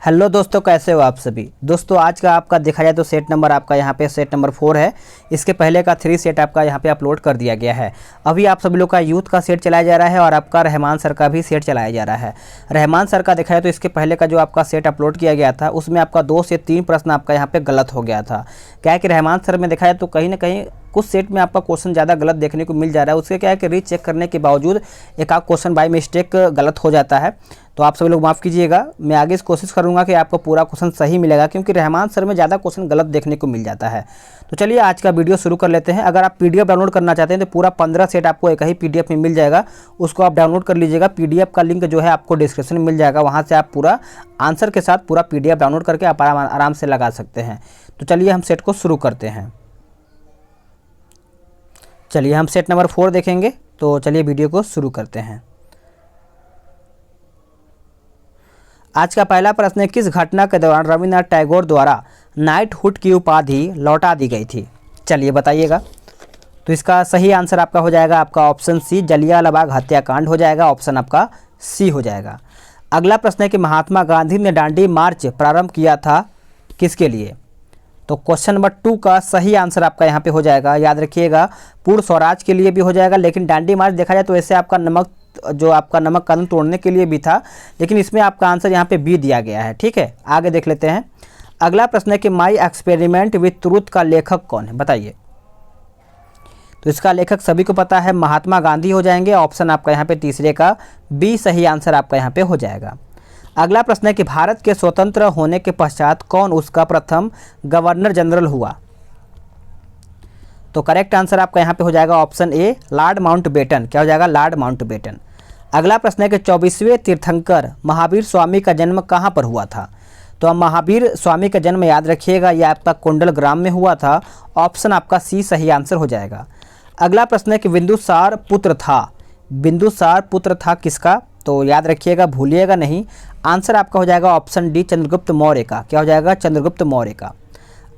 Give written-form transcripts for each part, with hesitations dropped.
Hello दोस्तों, कैसे हो आप सभी। दोस्तों आज का आपका देखा जाए तो सेट नंबर आपका यहाँ पे सेट नंबर 4 है। इसके पहले का 3 सेट आपका यहाँ पे अपलोड कर दिया गया है। अभी आप सभी लोग का यूथ का सेट चलाया जा रहा है और आपका रहमान सर का भी सेट चलाया जा रहा है। रहमान सर का देखा जाए तो इसके पहले का जो आपका सेट अपलोड किया गया था उसमें आपका 2 से 3 प्रश्न आपका यहाँ पे गलत हो गया था। क्या है कि रहमान सर में देखा जाए तो कहीं ना कहीं कुछ सेट में आपका क्वेश्चन ज़्यादा गलत देखने को मिल जा रहा है। उसके क्या है कि रीचेक करने के बावजूद एक आध क्वेश्चन बाय मिस्टेक गलत हो जाता है। तो आप सभी लोग माफ़ कीजिएगा। मैं आगे इस कोशिश करूंगा कि आपको पूरा क्वेश्चन सही मिलेगा, क्योंकि रहमान सर में ज़्यादा क्वेश्चन गलत देखने को मिल जाता है। तो चलिए आज का वीडियो शुरू कर लेते हैं। अगर आप पीडीएफ डाउनलोड करना चाहते हैं तो पूरा 15 सेट आपको एक ही पीडीएफ में मिल जाएगा, उसको आप डाउनलोड कर लीजिएगा। पीडीएफ का लिंक जो है आपको डिस्क्रिप्शन में मिल जाएगा, वहाँ से आप पूरा आंसर के साथ पूरा पीडीएफ डाउनलोड करके आप आराम से लगा सकते हैं। तो चलिए हम सेट को शुरू करते हैं। चलिए हम सेट नंबर 4 देखेंगे। तो चलिए वीडियो को शुरू करते हैं। आज का पहला प्रश्न है, किस घटना के दौरान रविन्द्रनाथ टैगोर द्वारा नाइटहुड की उपाधि लौटा दी गई थी? चलिए बताइएगा। तो इसका सही आंसर आपका हो जाएगा आपका ऑप्शन सी, जलियांवाला बाग हत्याकांड हो जाएगा। ऑप्शन आपका सी हो जाएगा। अगला प्रश्न है कि महात्मा गांधी ने दांडी मार्च प्रारंभ किया था किसके लिए? तो क्वेश्चन नंबर 2 का सही आंसर आपका यहाँ पे हो जाएगा, याद रखिएगा, पूर्ण स्वराज के लिए भी हो जाएगा। लेकिन दांडी मार्च देखा जाए तो ऐसे आपका नमक कानून तोड़ने के लिए भी था, लेकिन इसमें आपका आंसर यहाँ पे बी दिया गया है। ठीक है, आगे देख लेते हैं। अगला प्रश्न है कि माई एक्सपेरिमेंट विथ ट्रूथ का लेखक कौन है? बताइए। तो इसका लेखक सभी को पता है, महात्मा गांधी हो जाएंगे। ऑप्शन आपका यहाँ पे तीसरे का बी सही आंसर आपका यहाँ पे हो जाएगा। अगला प्रश्न है कि भारत के स्वतंत्र होने के पश्चात कौन उसका प्रथम गवर्नर जनरल हुआ? तो करेक्ट आंसर आपका यहाँ पे हो जाएगा ऑप्शन ए, लॉर्ड माउंटबेटन। क्या हो जाएगा? Lord Mountbatten. अगला प्रश्न है कि 24वें तीर्थंकर महावीर स्वामी का जन्म कहाँ पर हुआ था? तो अब महावीर स्वामी का जन्म याद रखिएगा, यह आपका कुंडल ग्राम में हुआ था। ऑप्शन आपका सी सही आंसर हो जाएगा। अगला प्रश्न है कि बिंदुसार पुत्र था, बिंदुसार पुत्र था किसका? तो याद रखिएगा, भूलिएगा नहीं। आंसर आपका हो जाएगा ऑप्शन डी, चंद्रगुप्त मौर्य का। क्या हो जाएगा? चंद्रगुप्त मौर्य का।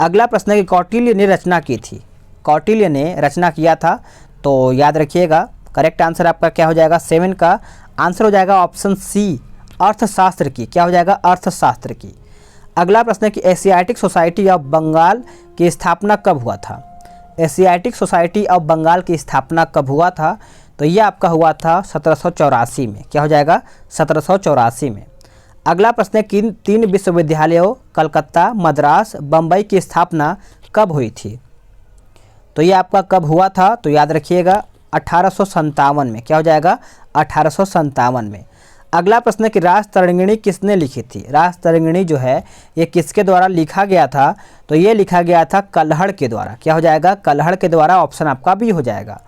अगला प्रश्न है कि कौटिल्य ने रचना की थी, कौटिल्य ने रचना किया था। तो याद रखिएगा, करेक्ट आंसर आपका क्या हो जाएगा? 7 का आंसर हो जाएगा ऑप्शन सी, अर्थशास्त्र की। क्या हो जाएगा? अर्थशास्त्र की। अगला प्रश्न है कि एशियाटिक सोसाइटी ऑफ बंगाल की स्थापना कब हुआ था? एशियाटिक सोसाइटी ऑफ बंगाल की स्थापना कब हुआ था? तो ये आपका हुआ था 1784 में। क्या हो जाएगा? 1784 में। अगला प्रश्न है कि 3 विश्वविद्यालयों कलकत्ता, मद्रास, बम्बई की स्थापना कब हुई थी? तो ये आपका कब हुआ था? तो याद रखिएगा 1857 में। क्या हो जाएगा? 1857 में। अगला प्रश्न है कि राजतरंगिणी किसने लिखी थी? राजतरंगिणी जो है ये किसके द्वारा लिखा गया था? तो ये लिखा गया था कल्हड़ के द्वारा। क्या हो जाएगा? कल्हड़ के द्वारा। ऑप्शन आपका बी हो जाएगा।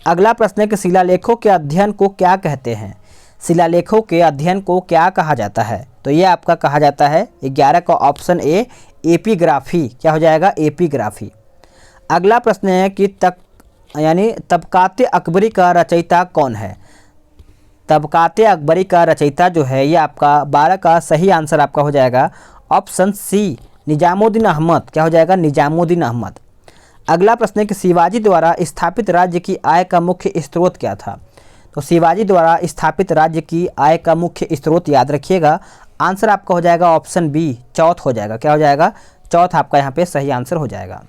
अगला प्रश्न है कि शिलालेखों के अध्ययन को क्या कहते हैं? शिलालेखों के अध्ययन को क्या कहा जाता है? तो ये आपका कहा जाता है 11 का ऑप्शन ए, एपिग्राफी। क्या हो जाएगा? एपिग्राफी। अगला प्रश्न है कि तबकाते अकबरी का रचयिता कौन है? तबकाते अकबरी का रचयिता जो है ये आपका 12 का सही आंसर आपका हो जाएगा ऑप्शन सी, निजामुद्दीन अहमद। क्या हो जाएगा? निजामुद्दीन अहमद। अगला प्रश्न है कि शिवाजी द्वारा स्थापित राज्य की आय का मुख्य स्रोत क्या था? तो शिवाजी द्वारा स्थापित राज्य की आय का मुख्य स्रोत याद रखिएगा, आंसर आपका हो जाएगा ऑप्शन बी, चौथ हो जाएगा। क्या हो जाएगा? चौथ आपका यहाँ पे सही आंसर हो जाएगा।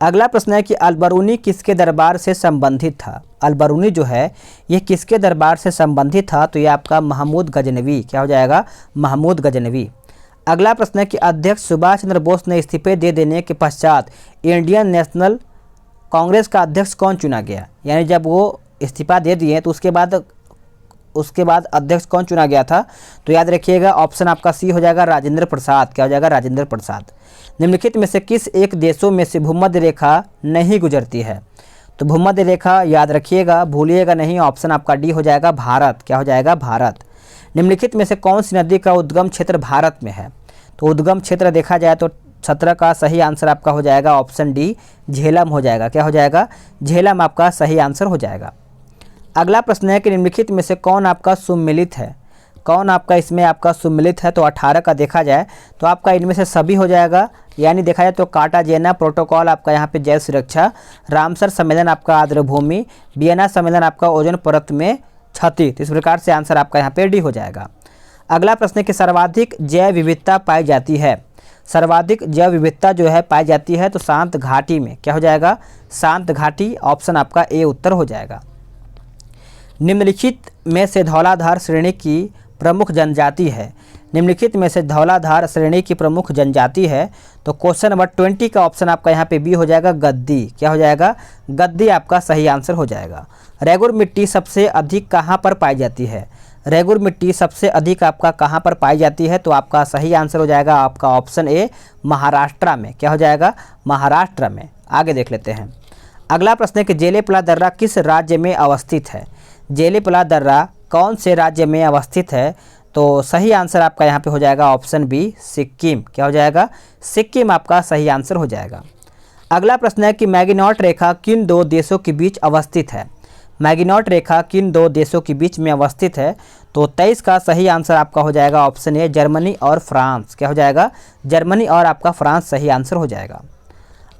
अगला प्रश्न है कि अलबरूनी किसके दरबार से संबंधित था? अलबरूनी जो है ये किसके दरबार से संबंधित था? तो ये आपका महमूद गजनवी। क्या हो जाएगा? महमूद गजनवी। अगला प्रश्न है कि अध्यक्ष सुभाष चंद्र बोस ने इस्तीफे दे देने के पश्चात इंडियन नेशनल कांग्रेस का अध्यक्ष कौन चुना गया? यानी जब वो इस्तीफा दे दिए तो उसके बाद अध्यक्ष कौन चुना गया था? तो याद रखिएगा ऑप्शन आपका सी हो जाएगा, राजेंद्र प्रसाद। क्या हो जाएगा? राजेंद्र प्रसाद। निम्नलिखित में से किस एक देशों में से भूमध्य रेखा नहीं गुजरती है? तो भूमध्य रेखा याद रखिएगा, भूलिएगा नहीं। ऑप्शन आपका डी हो जाएगा, भारत। क्या हो जाएगा? भारत। निम्नलिखित में से कौन सी नदी का उद्गम क्षेत्र भारत में है? तो उद्गम क्षेत्र देखा जाए तो 17 का सही आंसर आपका हो जाएगा ऑप्शन डी, झेलम हो जाएगा। क्या हो जाएगा? झेलम आपका सही आंसर हो जाएगा। अगला प्रश्न है कि निम्नलिखित में से कौन आपका सुम्मिलित है? कौन आपका इसमें आपका सुम्मिलित है? तो 18 का देखा जाए तो आपका इनमें से सभी हो जाएगा। यानी देखा जाए तो कार्टाजेना प्रोटोकॉल आपका यहाँ पे जैव सुरक्षा, रामसर सम्मेलन आपका आर्द्रभूमि, वियना सम्मेलन आपका ओजोन परत में क्षति। तो इस प्रकार से आंसर आपका यहाँ पे डी हो जाएगा। अगला प्रश्न है कि सर्वाधिक जैव विविधता पाई जाती है, सर्वाधिक जैव विविधता जो है पाई जाती है तो शांत घाटी में, क्या हो जाएगा, शांत घाटी, ऑप्शन आपका ए उत्तर हो जाएगा। निम्नलिखित में से धौलाधार श्रेणी की प्रमुख जनजाति है, निम्नलिखित में से धौलाधार श्रेणी की प्रमुख जनजाति है, तो क्वेश्चन नंबर 20 का ऑप्शन आपका यहाँ पे बी हो जाएगा, गद्दी, क्या हो जाएगा, गद्दी आपका सही आंसर हो जाएगा। रेगुर मिट्टी सबसे अधिक कहाँ पर पाई जाती है, रेगुर मिट्टी सबसे अधिक आपका कहाँ पर पाई जाती है, तो आपका सही आंसर हो जाएगा आपका ऑप्शन ए, महाराष्ट्र में, क्या हो जाएगा, महाराष्ट्र में। आगे देख लेते हैं। अगला प्रश्न है कि जेलेपला दर्रा किस राज्य में अवस्थित है, जेलेपला दर्रा कौन से राज्य में अवस्थित है, तो सही आंसर आपका यहाँ पे हो जाएगा ऑप्शन बी, सिक्किम, क्या हो जाएगा, सिक्किम आपका सही आंसर हो जाएगा। अगला प्रश्न है कि मैगिनॉट रेखा किन दो देशों के बीच अवस्थित है, मैगिनॉट रेखा किन दो देशों के बीच में अवस्थित है, तो 23 का सही आंसर आपका हो जाएगा ऑप्शन ए, जर्मनी और फ्रांस, क्या हो जाएगा, जर्मनी और आपका फ्रांस सही आंसर हो जाएगा।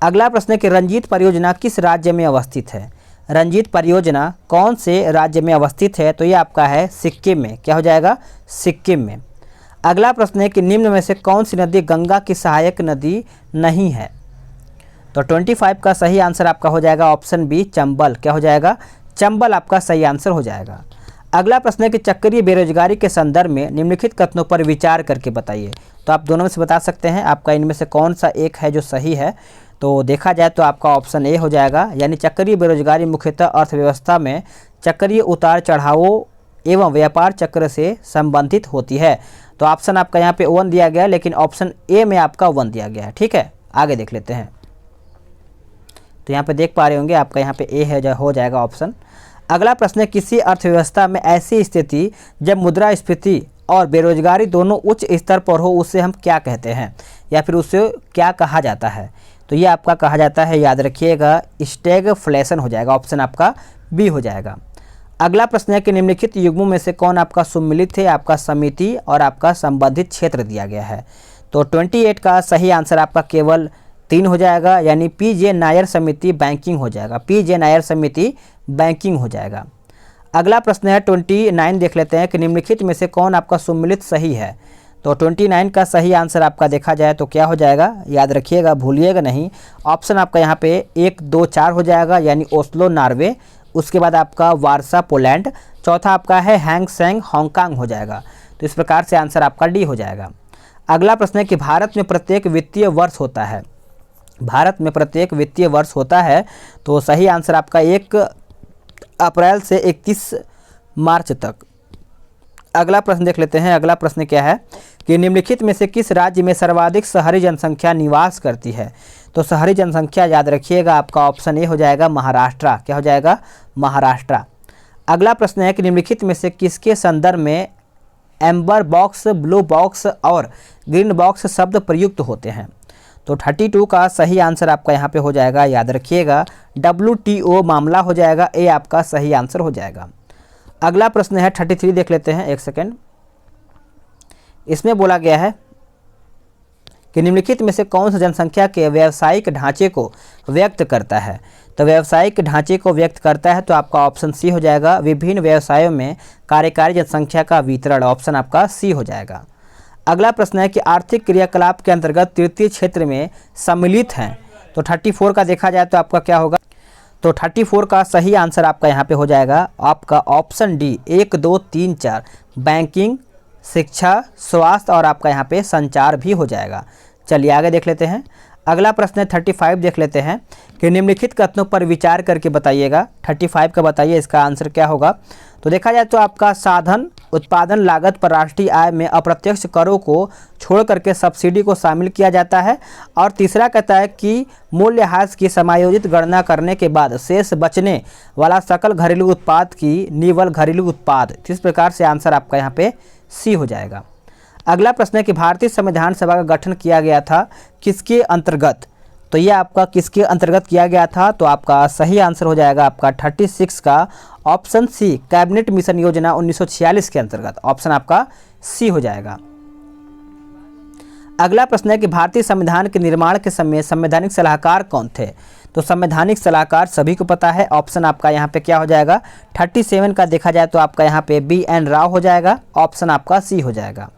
अगला प्रश्न है कि रंजीत परियोजना किस राज्य में अवस्थित है, रंजीत परियोजना कौन से राज्य में अवस्थित है, तो ये आपका है सिक्किम में, क्या हो जाएगा, सिक्किम में। अगला प्रश्न है कि निम्न में से कौन सी नदी गंगा की सहायक नदी नहीं है, तो 25 का सही आंसर आपका हो जाएगा ऑप्शन बी, चंबल, क्या हो जाएगा, चंबल आपका सही आंसर हो जाएगा। अगला प्रश्न है कि चक्रीय बेरोजगारी के संदर्भ में निम्नलिखित कथनों पर विचार करके बताइए, तो आप दोनों में से बता सकते हैं आपका इनमें से कौन सा एक है जो सही है, तो देखा जाए तो आपका ऑप्शन ए हो जाएगा, यानी चक्रीय बेरोजगारी मुख्यतः अर्थव्यवस्था में चक्रीय उतार चढ़ावों एवं व्यापार चक्र से संबंधित होती है, तो ऑप्शन आपका यहाँ पे 1 दिया गया, लेकिन ऑप्शन ए में आपका 1 दिया गया है, ठीक है। आगे देख लेते हैं। तो यहाँ पे देख पा रहे होंगे आपका यहाँ पे ए है, हो जाएगा ऑप्शन। अगला प्रश्न है किसी अर्थव्यवस्था में ऐसी स्थिति जब मुद्रास्फीति और बेरोजगारी दोनों उच्च स्तर पर हो उसे हम क्या कहते हैं, या फिर उसे क्या कहा जाता है, तो ये आपका कहा जाता है, याद रखिएगा, स्टैगफ्लेशन हो जाएगा, ऑप्शन आपका बी हो जाएगा। अगला प्रश्न है कि निम्नलिखित युग्मों में से कौन आपका सम्मिलित है, आपका समिति और आपका संबंधित क्षेत्र दिया गया है, तो 28 का सही आंसर आपका केवल 3 हो जाएगा, यानी पीजे नायर समिति बैंकिंग हो जाएगा, पीजे नायर समिति बैंकिंग हो जाएगा। अगला प्रश्न है 29 देख लेते हैं कि निम्नलिखित में से कौन आपका सम्मिलित सही है, तो 29 का सही आंसर आपका देखा जाए तो क्या हो जाएगा, याद रखिएगा, भूलिएगा नहीं, ऑप्शन आपका यहाँ पे 1, 2, 4 हो जाएगा, यानी ओस्लो नॉर्वे, उसके बाद आपका वारसा पोलैंड, चौथा आपका है हैंगसेंग हांगकांग हो जाएगा, तो इस प्रकार से आंसर आपका डी हो जाएगा। अगला प्रश्न है कि भारत में प्रत्येक वित्तीय वर्ष होता है, भारत में प्रत्येक वित्तीय वर्ष होता है, तो सही आंसर आपका 1 अप्रैल से 31 मार्च तक। अगला प्रश्न देख लेते हैं। अगला प्रश्न क्या है कि निम्नलिखित में से किस राज्य में सर्वाधिक शहरी जनसंख्या निवास करती है, तो शहरी जनसंख्या याद रखिएगा आपका ऑप्शन ए हो जाएगा, महाराष्ट्र, क्या हो जाएगा, महाराष्ट्र। अगला प्रश्न है कि निम्नलिखित में से किसके संदर्भ में एम्बर बॉक्स, ब्लू बॉक्स और ग्रीन बॉक्स शब्द प्रयुक्त होते हैं, तो 32 का सही आंसर आपका यहाँ पे हो जाएगा, याद रखिएगा, WTO मामला हो जाएगा, ए आपका सही आंसर हो जाएगा। अगला प्रश्न है 33 देख लेते हैं, एक सेकेंड। इसमें बोला गया है कि निम्नलिखित में से कौन सा जनसंख्या के व्यावसायिक ढांचे को व्यक्त करता है, तो व्यावसायिक ढांचे को व्यक्त करता है तो आपका ऑप्शन सी हो जाएगा, विभिन्न व्यवसायों में कार्यकारी जनसंख्या का वितरण, ऑप्शन आपका सी हो जाएगा। अगला प्रश्न है कि आर्थिक क्रियाकलाप के अंतर्गत तृतीय क्षेत्र में सम्मिलित हैं, तो 34 का देखा जाए तो आपका क्या होगा, तो 34 का सही आंसर आपका यहाँ पे हो जाएगा आपका ऑप्शन डी, 1, 2, 3, 4, बैंकिंग, शिक्षा, स्वास्थ्य और आपका यहाँ पे संचार भी हो जाएगा। चलिए आगे देख लेते हैं। अगला प्रश्न है 35 देख लेते हैं कि निम्नलिखित कथनों पर विचार करके बताइएगा। 35 का बताइए इसका आंसर क्या होगा। तो देखा जाए तो आपका साधन उत्पादन लागत पर राष्ट्रीय आय में अप्रत्यक्ष करों को छोड़ करके सब्सिडी को शामिल किया जाता है। और तीसरा कहता है कि मूल्यह्रास की समायोजित गणना करने के बाद शेष बचने वाला सकल घरेलू उत्पाद की निव्वल घरेलू उत्पाद। इस प्रकार से आंसर आपका यहाँ पे सी हो जाएगा। अगला प्रश्न है कि भारतीय संविधान सभा का गठन किया गया था किसके अंतर्गत, तो ये आपका किसके अंतर्गत किया गया था, तो आपका सही आंसर हो जाएगा आपका 36 का ऑप्शन सी, कैबिनेट मिशन योजना 1946 के अंतर्गत, ऑप्शन आपका सी हो जाएगा। अगला प्रश्न है कि भारतीय संविधान के निर्माण के समय संवैधानिक सलाहकार कौन थे, तो संवैधानिक सलाहकार सभी को पता है, ऑप्शन आपका यहाँ पे क्या हो जाएगा 37 का देखा जाए तो आपका यहाँ पे BN राव हो जाएगा, ऑप्शन आपका C हो जाएगा।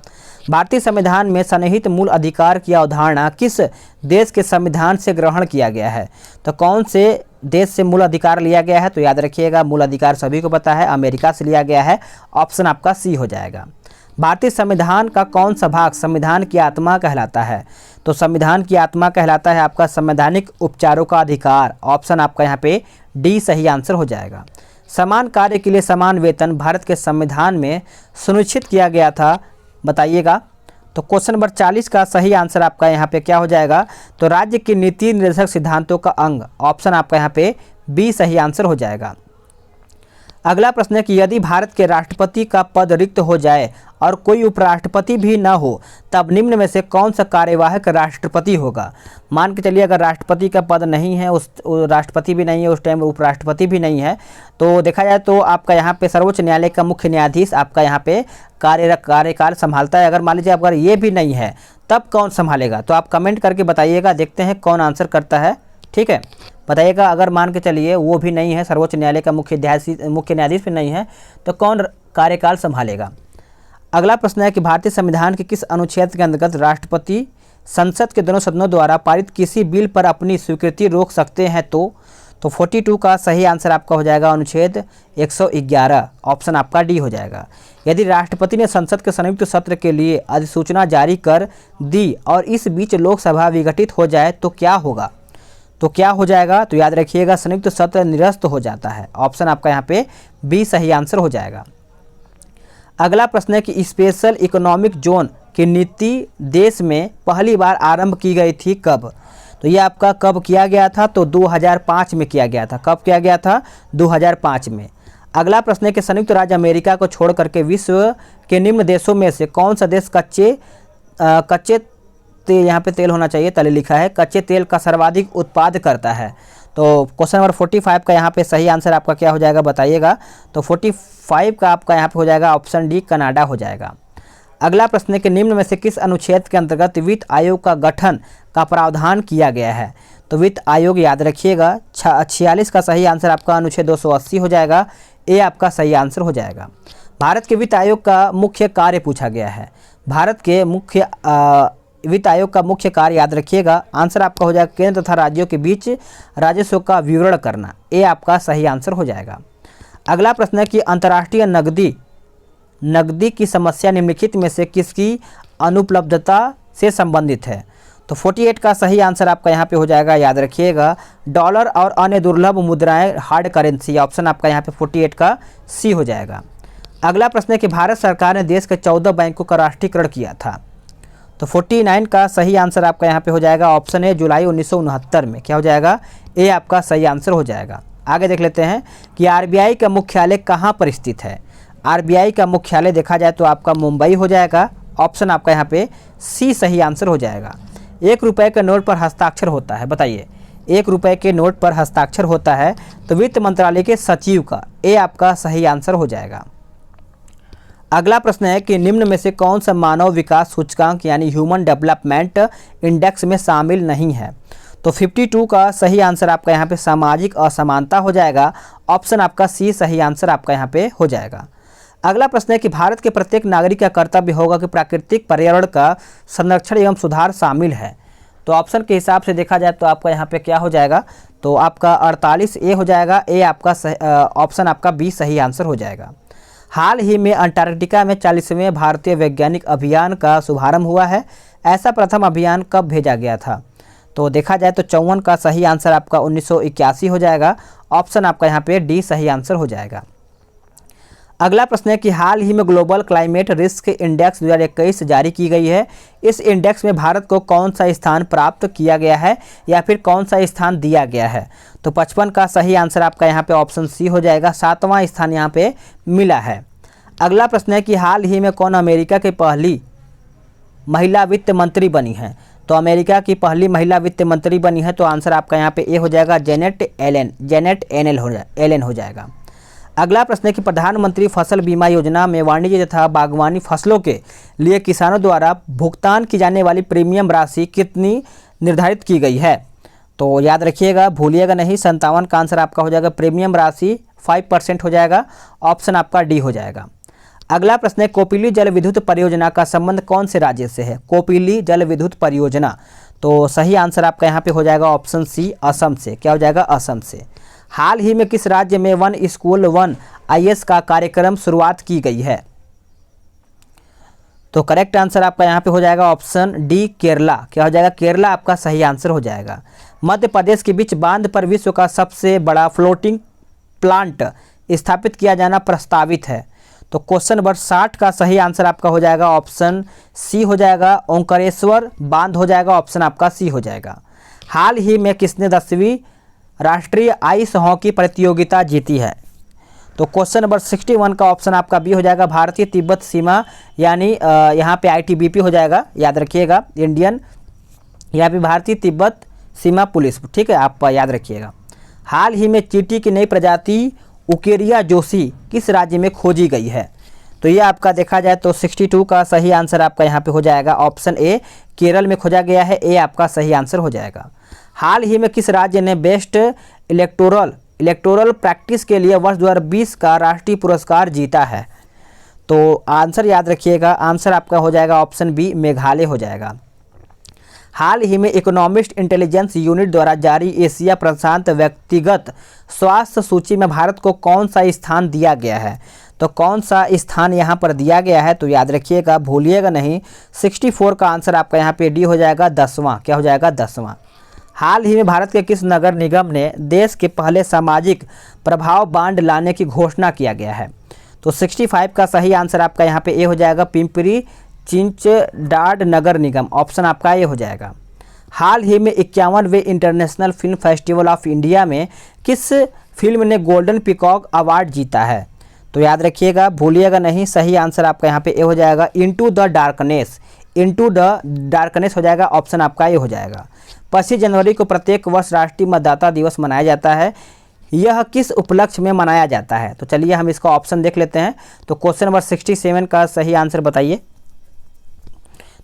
भारतीय संविधान में सन्निहित मूल अधिकार की अवधारणा किस देश के संविधान से ग्रहण किया गया है? तो कौन से देश से मूल अधिकार लिया गया है? तो याद रखिएगा मूल अधिकार सभी को पता है अमेरिका से लिया गया है, ऑप्शन आपका C हो जाएगा। भारतीय संविधान का कौन सा भाग संविधान की आत्मा कहलाता है? तो संविधान की आत्मा कहलाता है आपका संवैधानिक उपचारों का अधिकार, ऑप्शन आपका यहाँ पे D सही आंसर हो जाएगा। समान कार्य के लिए समान वेतन भारत के संविधान में सुनिश्चित किया गया था, बताइएगा। तो क्वेश्चन नंबर 40 का सही आंसर आपका यहाँ पे क्या हो जाएगा? तो राज्य की नीति निर्देशक सिद्धांतों का अंग, ऑप्शन आपका यहाँ पे B सही आंसर हो जाएगा। अगला प्रश्न है कि यदि भारत के राष्ट्रपति का पद रिक्त हो जाए और कोई उपराष्ट्रपति भी न हो तब निम्न में से कौन सा कार्यवाहक राष्ट्रपति होगा? मान के चलिए अगर राष्ट्रपति का पद नहीं है, उस राष्ट्रपति भी नहीं है, उस टाइम उपराष्ट्रपति भी नहीं है, तो देखा जाए तो आपका यहाँ पे सर्वोच्च न्यायालय का मुख्य न्यायाधीश आपका यहाँ पे कार्यकाल संभालता है। अगर मान लीजिए अगर ये भी नहीं है तब कौन संभालेगा? तो आप कमेंट करके बताइएगा, देखते हैं कौन आंसर करता है, ठीक है, बताइएगा। अगर मान के चलिए वो भी नहीं है, सर्वोच्च न्यायालय का मुख्य न्यायाधीश भी नहीं है, तो कौन कार्यकाल संभालेगा? अगला प्रश्न है कि भारतीय संविधान के किस अनुच्छेद के अंतर्गत राष्ट्रपति संसद के दोनों सदनों द्वारा पारित किसी बिल पर अपनी स्वीकृति रोक सकते हैं? तो 42 का सही आंसर आपका हो जाएगा अनुच्छेद 111, ऑप्शन आपका D हो जाएगा। यदि राष्ट्रपति ने संसद के संयुक्त सत्र के लिए अधिसूचना जारी कर दी और इस बीच लोकसभा विघटित हो जाए तो क्या होगा? तो क्या हो जाएगा? तो याद रखिएगा संयुक्त सत्र निरस्त हो जाता है, ऑप्शन आपका यहाँ पे B सही आंसर हो जाएगा। अगला प्रश्न है कि स्पेशल इकोनॉमिक जोन की नीति देश में पहली बार आरंभ की गई थी कब? तो ये आपका कब किया गया था? तो 2005 में किया गया था। कब किया गया था? 2005 में। अगला प्रश्न है कि संयुक्त राज्य अमेरिका को छोड़ करके विश्व के निम्न देशों में से कौन सा देश कच्चे तेल, यहाँ पे तेल होना चाहिए, तले लिखा है, कच्चे तेल का सर्वाधिक उत्पाद करता है? तो क्वेश्चन नंबर 45 का यहाँ पे सही आंसर आपका क्या हो जाएगा, बताइएगा। तो 45 का आपका यहाँ पे हो जाएगा ऑप्शन D कनाडा हो जाएगा। अगला प्रश्न है कि निम्न में से किस अनुच्छेद के अंतर्गत वित्त आयोग का गठन का प्रावधान किया गया है? तो वित्त आयोग याद रखिएगा 46 का सही आंसर आपका अनुच्छेद 280 हो जाएगा, A आपका सही आंसर हो जाएगा। भारत के वित्त आयोग का मुख्य कार्य पूछा गया है। भारत के वित्त आयोग का मुख्य कार्य याद रखिएगा, आंसर आपका हो जाएगा केंद्र तथा राज्यों के बीच राजस्व का विवरण करना, A आपका सही आंसर हो जाएगा। अगला प्रश्न है कि अंतर्राष्ट्रीय नकदी की समस्या निम्नलिखित में से किसकी अनुपलब्धता से संबंधित है? तो 48 का सही आंसर आपका यहाँ पे हो जाएगा, याद रखिएगा डॉलर और अन्य दुर्लभ मुद्राएं हार्ड करेंसी, ऑप्शन आपका यहाँ पे 48 का C हो जाएगा। अगला प्रश्न है कि भारत सरकार ने देश के 14 बैंकों का राष्ट्रीयकरण किया था। तो 49 का सही आंसर आपका यहाँ पे हो जाएगा ऑप्शन है जुलाई 1969 में, क्या हो जाएगा? A आपका सही आंसर हो जाएगा। आगे देख लेते हैं कि RBI का मुख्यालय कहाँ पर स्थित है? RBI का मुख्यालय देखा जाए तो आपका मुंबई हो जाएगा, ऑप्शन आपका यहाँ पे C सही आंसर हो जाएगा। 1 रुपये के नोट पर हस्ताक्षर होता है, बताइए 1 रुपये के नोट पर हस्ताक्षर होता है तो वित्त मंत्रालय के सचिव का, A आपका सही आंसर हो जाएगा। अगला प्रश्न है कि निम्न में से कौन सा मानव विकास सूचकांक यानी ह्यूमन डेवलपमेंट इंडेक्स में शामिल नहीं है? तो 52 का सही आंसर आपका यहाँ पे सामाजिक असमानता हो जाएगा, ऑप्शन आपका C सही आंसर आपका यहाँ पे हो जाएगा। अगला प्रश्न है कि भारत के प्रत्येक नागरिक का कर्तव्य होगा कि प्राकृतिक पर्यावरण का संरक्षण एवं सुधार शामिल है। तो ऑप्शन के हिसाब से देखा जाए तो आपका यहाँ पे क्या हो जाएगा? तो आपका 48 A हो जाएगा, A आपका ऑप्शन आपका B सही आंसर हो जाएगा। हाल ही में अंटार्कटिका में 40वें भारतीय वैज्ञानिक अभियान का शुभारंभ हुआ है। ऐसा प्रथम अभियान कब भेजा गया था? तो देखा जाए तो 54 का सही आंसर आपका 1981 हो जाएगा, ऑप्शन आपका यहाँ पे D सही आंसर हो जाएगा। अगला प्रश्न है कि हाल ही में ग्लोबल क्लाइमेट रिस्क इंडेक्स 2021 जारी की गई है। इस इंडेक्स में भारत को कौन सा स्थान प्राप्त किया गया है या फिर कौन सा स्थान दिया गया है? तो 55 का सही आंसर आपका यहाँ पे ऑप्शन C हो जाएगा, 7वां स्थान यहाँ पे मिला है। अगला प्रश्न है कि हाल ही में कौन अमेरिका की पहली महिला वित्त मंत्री बनी है? तो अमेरिका की पहली महिला वित्त मंत्री बनी है, तो आंसर आपका यहाँ पे A हो जाएगा, जेनेट एलन हो जाएगा। अगला प्रश्न है कि प्रधानमंत्री फसल बीमा योजना में वाणिज्य तथा बागवानी फसलों के लिए किसानों द्वारा भुगतान की जाने वाली प्रीमियम राशि कितनी निर्धारित की गई है? तो याद रखिएगा, भूलिएगा नहीं। 57 का आंसर आपका हो जाएगा प्रीमियम राशि 5% हो जाएगा, ऑप्शन आपका डी हो जाएगा। अगला प्रश्न है, कोपिली जल विद्युत परियोजना का संबंध कौन से राज्य से है? कोपिली जल विद्युत परियोजना, तो सही आंसर आपका यहाँ पे हो जाएगा ऑप्शन सी, असम से। क्या हो जाएगा? असम से। हाल ही में किस राज्य में वन स्कूल वन IS का कार्यक्रम शुरुआत की गई है? तो करेक्ट आंसर आपका यहाँ पे हो जाएगा ऑप्शन डी, केरला। क्या हो जाएगा? केरला आपका सही आंसर हो जाएगा। मध्य प्रदेश के बीच बांध पर विश्व का सबसे बड़ा फ्लोटिंग प्लांट स्थापित किया जाना प्रस्तावित है। तो क्वेश्चन नंबर 60 का सही आंसर आपका हो जाएगा ऑप्शन सी हो जाएगा, ओंकारेश्वर बांध हो जाएगा, ऑप्शन आपका सी हो जाएगा। हाल ही में किसने 10वीं राष्ट्रीय आइस हॉकी प्रतियोगिता जीती है? तो क्वेश्चन नंबर 61 का ऑप्शन आपका बी हो जाएगा, भारतीय तिब्बत सीमा, यानी यहाँ पे ITBP हो जाएगा, याद रखिएगा, इंडियन, यहाँ पे भारतीय तिब्बत सीमा पुलिस, ठीक है, आप याद रखिएगा। हाल ही में चींटी की नई प्रजाति उकेरिया जोशी किस राज्य में खोजी गई है? तो ये आपका देखा जाए तो 62 का सही आंसर आपका यहाँ पे हो जाएगा ऑप्शन ए, केरल में खोजा गया है, ए आपका सही आंसर हो जाएगा। हाल ही में किस राज्य ने बेस्ट इलेक्टोरल प्रैक्टिस के लिए वर्ष 2020 का राष्ट्रीय पुरस्कार जीता है? तो आंसर याद रखिएगा, आंसर आपका हो जाएगा ऑप्शन बी, मेघालय हो जाएगा। हाल ही में इकोनॉमिस्ट इंटेलिजेंस यूनिट द्वारा जारी एशिया प्रशांत व्यक्तिगत स्वास्थ्य सूची में भारत को कौन सा स्थान दिया गया है? तो कौन सा स्थान यहाँ पर दिया गया है? तो याद रखिएगा, भूलिएगा नहीं, 64 का आंसर आपका यहाँ पे डी हो जाएगा, 10वां। क्या हो जाएगा? 10वां। हाल ही में भारत के किस नगर निगम ने देश के पहले सामाजिक प्रभाव बांड लाने की घोषणा किया गया है? तो 65 का सही आंसर आपका यहाँ पे ए हो जाएगा, पिंपरी चिंचडाड नगर निगम, ऑप्शन आपका ए हो जाएगा। हाल ही में 51वें international film festival of India में किस फिल्म ने गोल्डन पीकॉक अवार्ड जीता है? तो याद रखिएगा, भूलिएगा नहीं, सही आंसर आपका यहाँ पे ए हो जाएगा, into the darkness. Into the darkness हो जाएगा, ऑप्शन आपका ए हो जाएगा। 25 जनवरी को प्रत्येक वर्ष राष्ट्रीय मतदाता दिवस मनाया जाता है, यह किस उपलक्ष्य में मनाया जाता है? तो चलिए हम इसका ऑप्शन देख लेते हैं। तो क्वेश्चन नंबर 67 का सही आंसर बताइए।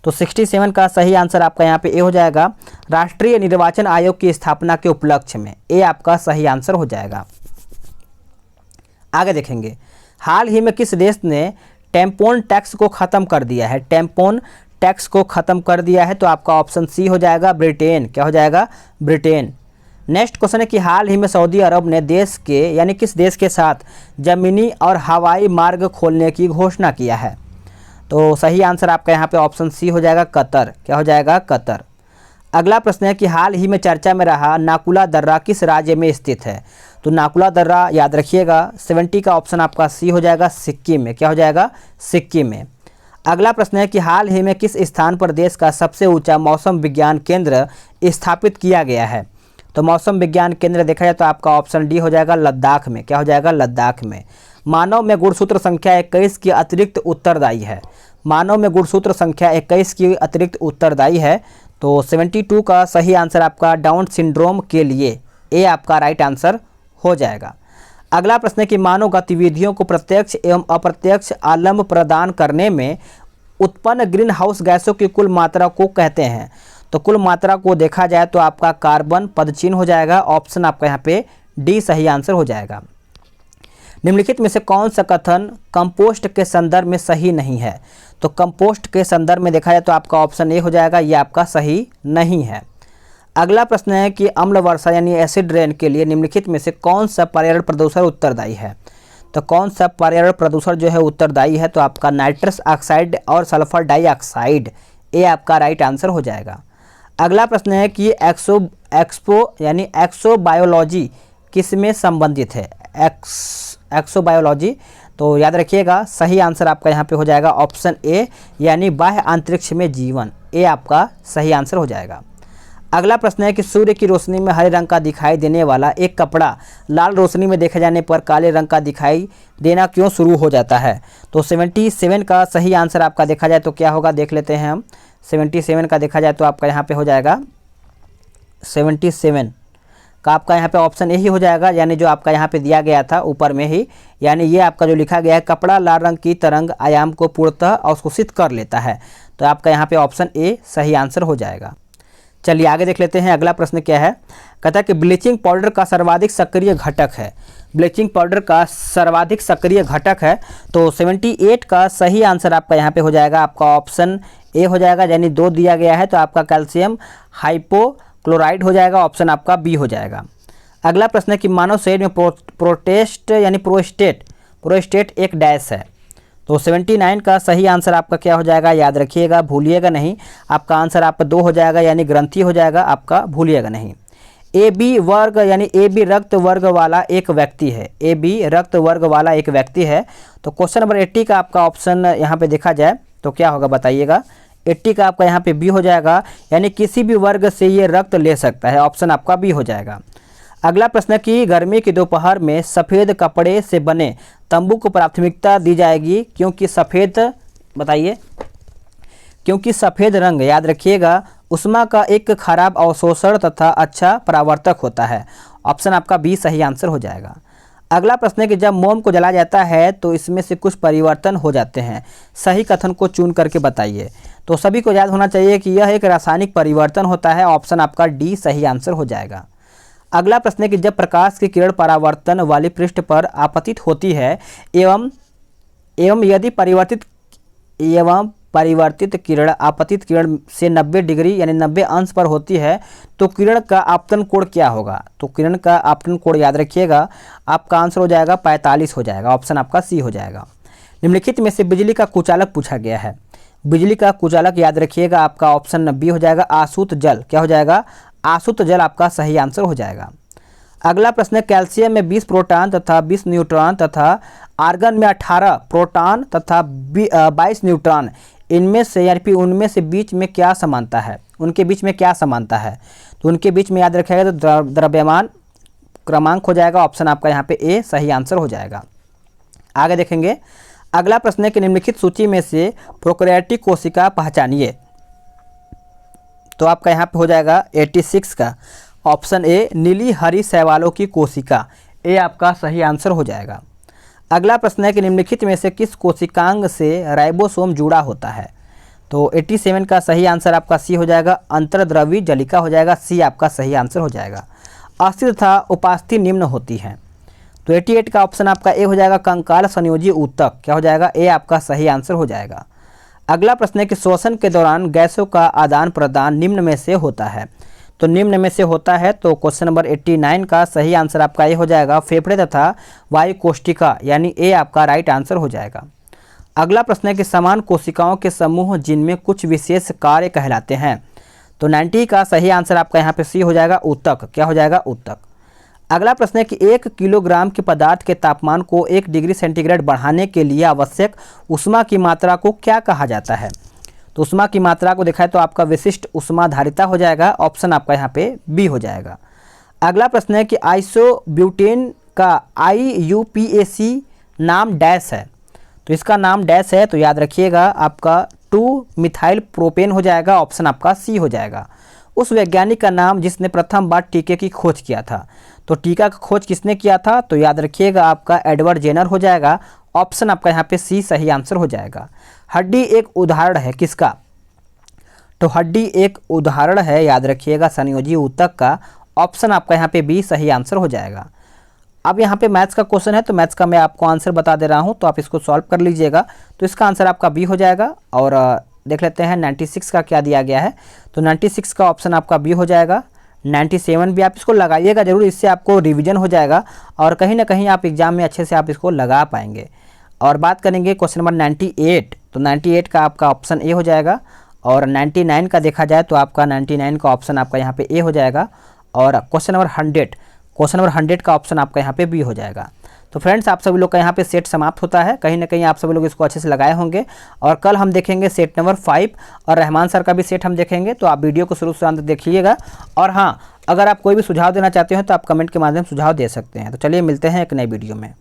तो 67 का सही आंसर आपका यहाँ पे ए हो जाएगा, राष्ट्रीय निर्वाचन आयोग की स्थापना के उपलक्ष्य में, ए आपका सही आंसर हो जाएगा। आगे देखेंगे, हाल ही में किस देश ने टेम्पोन टैक्स को ख़त्म कर दिया है? टेम्पोन टैक्स को ख़त्म कर दिया है, तो आपका ऑप्शन सी हो जाएगा, ब्रिटेन। क्या हो जाएगा? ब्रिटेन। नेक्स्ट क्वेश्चन है कि हाल ही में सऊदी अरब ने देश के यानी किस देश के साथ ज़मीनी और हवाई मार्ग खोलने की घोषणा किया है? तो सही आंसर आपका यहाँ पे ऑप्शन सी हो जाएगा, कतर। क्या हो जाएगा? कतर। अगला प्रश्न है कि हाल ही में चर्चा में रहा नाकुला दर्रा किस राज्य में स्थित है? तो नाकुला दर्रा याद रखिएगा, 70 का ऑप्शन आपका सी हो जाएगा, सिक्किम में। क्या हो जाएगा? सिक्किम में। अगला प्रश्न है कि हाल ही में किस स्थान पर देश का सबसे ऊंचा मौसम विज्ञान केंद्र स्थापित किया गया है? तो मौसम विज्ञान केंद्र देखा जाए तो आपका ऑप्शन डी हो जाएगा, लद्दाख में। क्या हो जाएगा? लद्दाख में। मानव में गुणसूत्र संख्या 21 की अतिरिक्त उत्तरदायी है। मानव में गुणसूत्र संख्या 21 की अतिरिक्त उत्तरदायी है, तो 72 का सही आंसर आपका डाउन सिंड्रोम के लिए, ए आपका राइट आंसर हो जाएगा। अगला प्रश्न है कि मानव गतिविधियों को प्रत्यक्ष एवं अप्रत्यक्ष आलम्ब प्रदान करने में उत्पन्न ग्रीन हाउस गैसों की कुल मात्रा को कहते हैं? तो कुल मात्रा को देखा जाए तो आपका कार्बन पदचिन्ह हो जाएगा, ऑप्शन आपका यहाँ पे डी सही आंसर हो जाएगा। निम्नलिखित में से कौन सा कथन कंपोस्ट के संदर्भ में सही नहीं है? तो कंपोस्ट के संदर्भ में देखा जाए तो आपका ऑप्शन ए हो जाएगा, ये आपका सही नहीं है। अगला प्रश्न है कि अम्ल वर्षा यानी एसिड रेन के लिए निम्नलिखित में से कौन सा पर्यावरण प्रदूषण उत्तरदायी है? तो कौन सा पर्यावरण प्रदूषण जो है उत्तरदायी है? तो आपका नाइट्रस ऑक्साइड और सल्फर डाइऑक्साइड, ए आपका राइट आंसर हो जाएगा। अगला प्रश्न है कि एक्सोबायोलॉजी किस में संबंधित है? एक्सोबायोलॉजी, तो याद रखिएगा सही आंसर आपका यहाँ पे हो जाएगा ऑप्शन ए, यानी बाह्य अंतरिक्ष में जीवन, ए आपका सही आंसर हो जाएगा। अगला प्रश्न है कि सूर्य की रोशनी में हरे रंग का दिखाई देने वाला एक कपड़ा लाल रोशनी में देखे जाने पर काले रंग का दिखाई देना क्यों शुरू हो जाता है? तो 77 का सही आंसर आपका देखा जाए तो क्या होगा, देख लेते हैं हम। 77 का देखा जाए तो आपका यहाँ पे हो जाएगा 77 का आपका यहाँ पे ऑप्शन यही हो जाएगा, यानी जो आपका यहाँ पे दिया गया था ऊपर में ही, यानी ये आपका जो लिखा गया है कपड़ा लाल रंग की तरंग आयाम को पूर्णतः अवशोषित कर लेता है, तो आपका यहाँ पे ऑप्शन ए सही आंसर हो जाएगा। चलिए आगे देख लेते हैं। अगला प्रश्न क्या है, कहता है कि ब्लीचिंग पाउडर का सर्वाधिक सक्रिय घटक है। ब्लीचिंग पाउडर का सर्वाधिक सक्रिय घटक है, तो 78 का सही आंसर आपका यहाँ पे हो जाएगा, आपका ऑप्शन ए हो जाएगा। यानी 2 दिया गया है तो आपका कैल्शियम हाइपोक्लोराइड हो जाएगा, ऑप्शन आपका बी हो जाएगा। अगला प्रश्न है कि मानव शरीर में प्रोस्टेट एक डैश है, तो 79 का सही आंसर आपका क्या हो जाएगा, याद रखिएगा, भूलिएगा नहीं। आपका आंसर आपका 2 हो जाएगा, यानी ग्रंथि हो जाएगा, आपका भूलिएगा नहीं। ए बी वर्ग यानी ए बी रक्त वर्ग वाला एक व्यक्ति है। ए बी रक्त वर्ग वाला एक व्यक्ति है, तो क्वेश्चन नंबर 80 का आपका ऑप्शन यहाँ पे देखा जाए तो क्या होगा बताइएगा। 80 का आपका यहाँ पे बी हो जाएगा, यानी किसी भी वर्ग से ये रक्त ले सकता है, ऑप्शन आपका बी हो जाएगा। अगला प्रश्न कि गर्मी की दोपहर में सफ़ेद कपड़े से बने तंबू को प्राथमिकता दी जाएगी, क्योंकि सफ़ेद, बताइए, क्योंकि सफ़ेद रंग, याद रखिएगा, उष्मा का एक खराब अवशोषण तथा अच्छा परावर्तक होता है, ऑप्शन आपका बी सही आंसर हो जाएगा। अगला प्रश्न है कि जब मोम को जलाया जाता है तो इसमें से कुछ परिवर्तन हो जाते हैं, सही कथन को चुन करके बताइए। तो सभी को याद होना चाहिए कि यह एक रासायनिक परिवर्तन होता है, ऑप्शन आपका डी सही आंसर हो जाएगा। अगला प्रश्न है कि जब प्रकाश की किरण परावर्तन वाली पृष्ठ पर आपतित होती है एवं यदि परिवर्तित किरण आपतित किरण से 90 डिग्री यानी 90 अंश पर होती है तो किरण का आपतन कोण क्या होगा। तो किरण का आपतन कोण याद रखिएगा, आपका आंसर हो जाएगा 45 हो जाएगा, ऑप्शन आपका सी हो जाएगा। निम्नलिखित में से बिजली का कुचालक पूछा गया है। बिजली का कुचालक याद रखिएगा, आपका ऑप्शन बी हो जाएगा, आसूत जल। क्या हो जाएगा, आसूत जल आपका सही आंसर हो जाएगा। अगला प्रश्न है कैल्शियम में 20 प्रोटॉन तथा 20 न्यूट्रॉन तथा आर्गन में 18 प्रोटॉन तथा 22 न्यूट्रॉन, इनमें से यानी उनमें से बीच में क्या समानता है, उनके बीच में क्या समानता है। तो उनके बीच में याद रखिएगा तो द्रव्यमान क्रमांक हो जाएगा, ऑप्शन आपका यहाँ पे ए सही आंसर हो जाएगा। आगे देखेंगे। अगला प्रश्न है कि निम्नलिखित सूची में से प्रोकैरियोटिक कोशिका पहचानिए। तो आपका यहाँ पे हो जाएगा 86 का ऑप्शन ए नीली हरी शैवालों की कोशिका, ए आपका सही आंसर हो जाएगा। अगला प्रश्न है कि निम्नलिखित में से किस कोशिकांग से राइबोसोम जुड़ा होता है। तो 87 का सही आंसर आपका सी हो जाएगा, अंतर्द्रवी जलिका हो जाएगा, सी आपका सही आंसर हो जाएगा। अस्थि तथा उपास्थि निम्न होती हैं, तो 88 का ऑप्शन आपका ए हो जाएगा, कंकाल संयोजी ऊतक। क्या हो जाएगा, ए आपका सही आंसर हो जाएगा। अगला प्रश्न है कि श्वसन के दौरान गैसों का आदान प्रदान निम्न में से होता है। तो निम्न में से होता है, तो क्वेश्चन नंबर 89 का सही आंसर आपका ए हो जाएगा, फेफड़े तथा वायु कोशिका, यानी ए आपका राइट आंसर हो जाएगा। अगला प्रश्न है कि समान कोशिकाओं के समूह जिनमें कुछ विशेष कार्य कहलाते हैं। तो 90 का सही आंसर आपका यहाँ पे सी हो जाएगा, ऊतक। क्या हो जाएगा, ऊतक। अगला प्रश्न है कि 1 किलोग्राम के पदार्थ के तापमान को 1 डिग्री सेंटीग्रेड बढ़ाने के लिए आवश्यक ऊष्मा की मात्रा को क्या कहा जाता है। तो ऊष्मा की मात्रा को देखा है तो आपका विशिष्ट ऊष्माधारिता हो जाएगा, ऑप्शन आपका यहाँ पे बी हो जाएगा। अगला प्रश्न है कि आइसोब्यूटेन का IUPAC नाम डैश है। तो इसका नाम डैश है, तो याद रखिएगा आपका 2 मिथाइल प्रोपेन हो जाएगा, ऑप्शन आपका सी हो जाएगा। उस वैज्ञानिक का नाम जिसने प्रथम बार टीके की खोज किया था। तो टीका का खोज किसने किया था, तो याद रखिएगा आपका एडवर्ड जेनर हो जाएगा, ऑप्शन आपका यहाँ पे सी सही आंसर हो जाएगा। हड्डी एक उदाहरण है किसका। तो हड्डी एक उदाहरण है, याद रखिएगा, संयोजी ऊतक का, ऑप्शन आपका यहाँ पे बी सही आंसर हो जाएगा। अब यहाँ पे मैथ्स का क्वेश्चन है, तो मैथ्स का मैं आपको आंसर बता दे रहा हूँ, तो आप इसको सॉल्व कर लीजिएगा। तो इसका आंसर आपका बी हो जाएगा। और देख लेते हैं 96 का क्या दिया गया है। तो 96 का ऑप्शन आपका बी हो जाएगा। 97 भी आप इसको लगाइएगा जरूर, इससे आपको रिवीजन हो जाएगा और कहीं ना कहीं आप एग्जाम में अच्छे से आप इसको लगा पाएंगे। और बात करेंगे क्वेश्चन नंबर 98, तो 98 का आपका ऑप्शन ए हो जाएगा। और 99 का देखा जाए तो आपका 99 का ऑप्शन आपका यहाँ पे ए हो जाएगा। और क्वेश्चन नंबर 100 का ऑप्शन आपका यहाँ पे बी हो जाएगा। तो फ्रेंड्स, आप सभी लोग का यहाँ पे सेट समाप्त होता है। कहीं ना कहीं आप सभी लोग इसको अच्छे से लगाए होंगे। और कल हम देखेंगे सेट नंबर 5 और रहमान सर का भी सेट हम देखेंगे। तो आप वीडियो को शुरू से अंत तक देखिएगा। और हाँ, अगर आप कोई भी सुझाव देना चाहते हो तो आप कमेंट के माध्यम से सुझाव दे सकते हैं। तो चलिए मिलते हैं एक नई वीडियो में।